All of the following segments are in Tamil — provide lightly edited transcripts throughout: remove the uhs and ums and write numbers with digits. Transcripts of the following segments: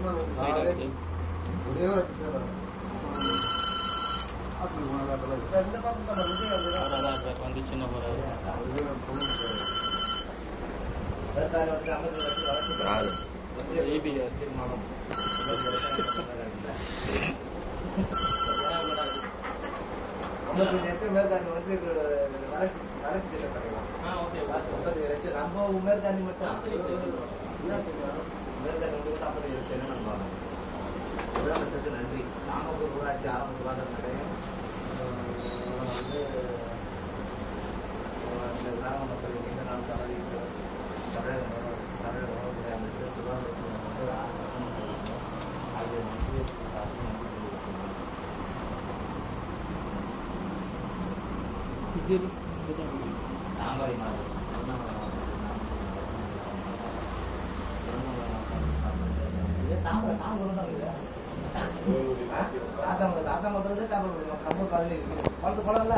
ஒரே ஒரு எபிசோட் இந்த பக்கம் வந்து சின்ன போறாரு உமேர்காந்தி வந்து வளர்ச்சி திட்டம் பண்ணிடலாம். நம்ம உமேர்காந்தி மட்டும் உமேர்காந்தி வந்து 50 லட்சம் என்ன நம்புவாங்க. முதலமைச்சருக்கு நன்றி. நாமக்கல் ஊராட்சி ஆரம்ப சுகாதார நிலையம் வந்து கிராம மக்கள் நீண்ட நாள் தவறி தமிழக உணவுத்துறை அமைச்சர் சுகாதாரத்துறை அமைச்சர் ஆகிய வந்து நாமரை மாவட்டம் தாத்தாங்க நம்ம காலையில் இருக்கு குளத்து குளம்ல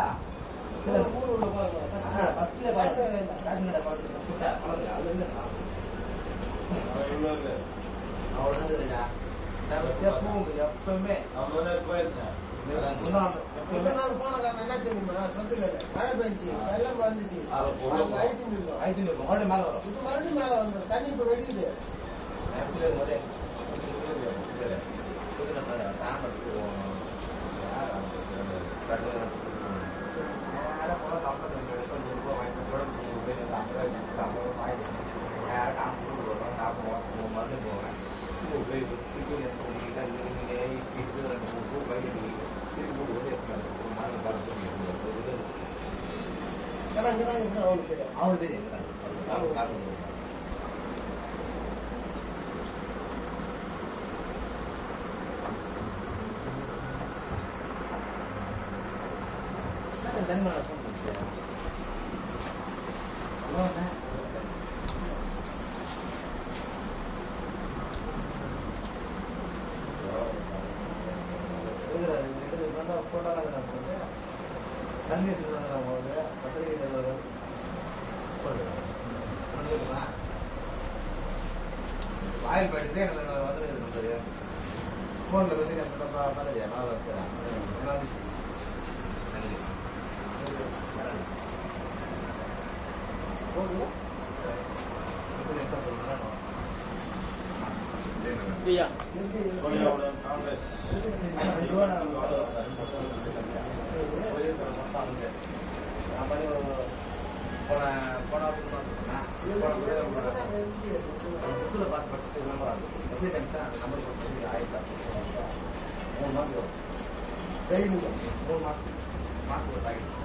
எப்பவுமே போன காரணம் என்ன தெரியுமா சொத்துக்காரு மழை பெஞ்சு வெள்ளம் வந்துச்சு மறுபடியும் மேல வரும் இப்ப மறுபடியும் மேல வந்துடும் தண்ணி இப்ப வெடிக்குது அவனுக்கு தெரியும் வாயில் படித்து வந்து போன்ல பேசி பார்த்து படிச்சுட்டு நம்பர் ஆகும் மெசேஜ் அனுப்பிச்சா அந்த நம்பர் கொடுத்து 3 மாசம் டெய்லி 3 மாசத்துக்கு பாக்கெட்